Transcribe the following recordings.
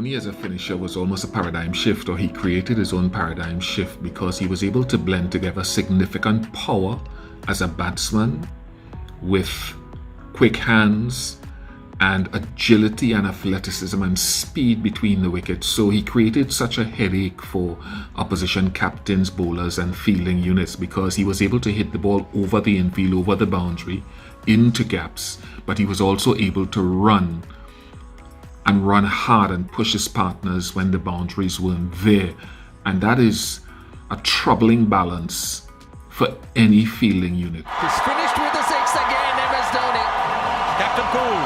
Dhoni as a finisher was almost a paradigm shift, or he created his own paradigm shift because he was able to blend together significant power as a batsman with quick hands and agility and athleticism and speed between the wickets. So he created such a headache for opposition captains, bowlers and fielding units because he was able to hit the ball over the infield, over the boundary, into gaps, but he was also able to run hard and push his partners when the boundaries weren't there. And that is a troubling balance for any fielding unit. He's finished with a six again, MS Dhoni. Captain Cool,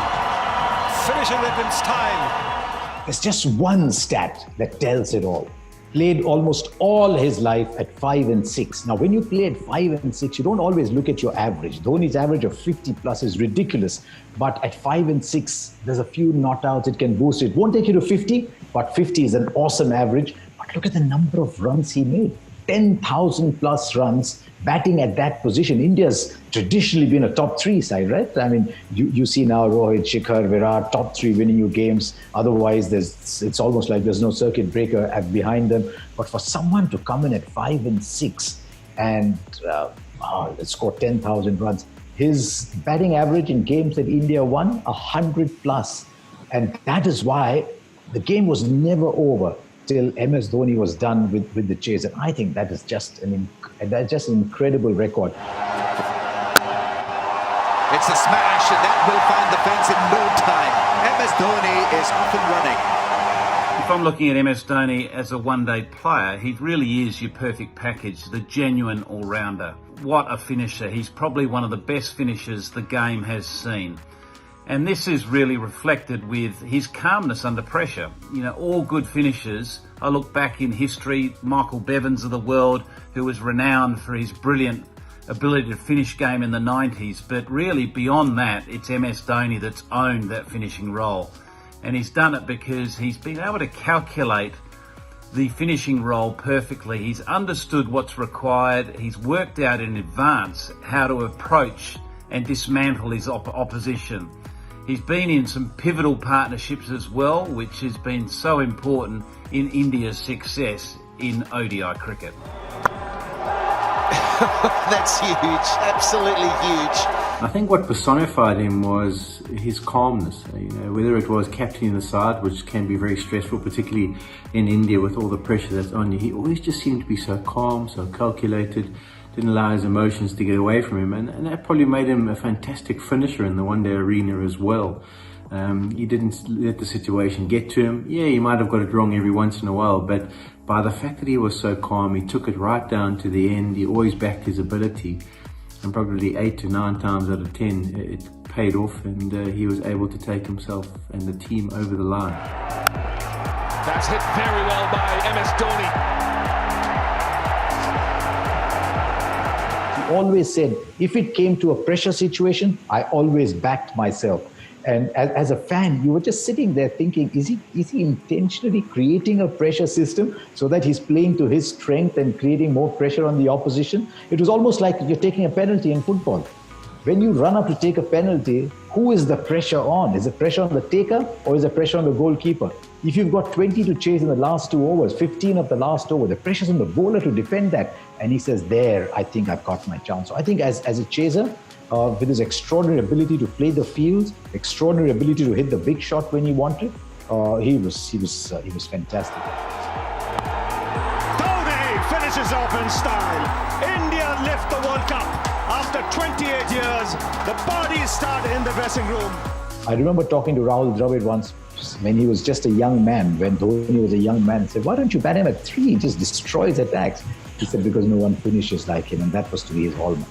finishing it in style. There's just one stat that tells it all. Played almost all his life at 5 and 6. Now, when you play at 5 and 6, you don't always look at your average. Dhoni's average of 50 plus is ridiculous. But at 5 and 6, there's a few not outs. It can boost it. Won't take you to 50, but 50 is an awesome average. But look at the number of runs he made. 10,000 plus runs batting at that position. India's traditionally been a top 3 side, right? I mean, you see now Rohit, Shikhar, Virat, top 3 winning you games. Otherwise, it's almost like there's no circuit breaker behind them. But for someone to come in at 5 and 6 and score 10,000 runs, his batting average in games that India won, 100 plus. And that is why the game was never over till MS Dhoni was done with the chase. And I think that is just an incredible record. It's a smash, and that will find the fence in no time. MS Dhoni is off and running. If I'm looking at MS Dhoni as a one-day player, he really is your perfect package, the genuine all-rounder. What a finisher. He's probably one of the best finishers the game has seen. And this is really reflected with his calmness under pressure. You know, all good finishers, I look back in history, Michael Bevins of the world, who was renowned for his brilliant ability to finish game in the 90s. But really beyond that, it's MS Dhoni that's owned that finishing role. And he's done it because he's been able to calculate the finishing role perfectly. He's understood what's required. He's worked out in advance how to approach and dismantle his opposition. He's been in some pivotal partnerships as well, which has been so important in India's success in ODI cricket. That's huge, absolutely huge. I think what personified him was his calmness. You know, whether it was captaining the side, which can be very stressful, particularly in India with all the pressure that's on you, he always just seemed to be so calm, so calculated, didn't allow his emotions to get away from him, and that probably made him a fantastic finisher in the one-day arena as well. He didn't let the situation get to him. Yeah, he might have got it wrong every once in a while, but by the fact that he was so calm, he took it right down to the end. He always backed his ability, and probably 8 to 9 times out of 10 it paid off, and he was able to take himself and the team over the line. That's hit very well by MS Dhoni. Always said, if it came to a pressure situation, I always backed myself. And as a fan, you were just sitting there thinking, is he intentionally creating a pressure system so that he's playing to his strength and creating more pressure on the opposition? It was almost like you're taking a penalty in football. When you run up to take a penalty, who is the pressure on? Is the pressure on the taker or is the pressure on the goalkeeper? If you've got 20 to chase in the last 2 overs, 15 of the last over, the pressure's on the bowler to defend that. And he says, there, I think I've got my chance. So I think as a chaser, with his extraordinary ability to play the fields, extraordinary ability to hit the big shot when he wanted, he was fantastic. Dhoni finishes off in style. India lift the World Cup. After 28 years, the parties start in the dressing room. I remember talking to Rahul Dravid once when he was just a young man, when Dhoni was a young man. He said, why don't you bat him at 3? He just destroys attacks. He said, because no one finishes like him, and that was to be his hallmark.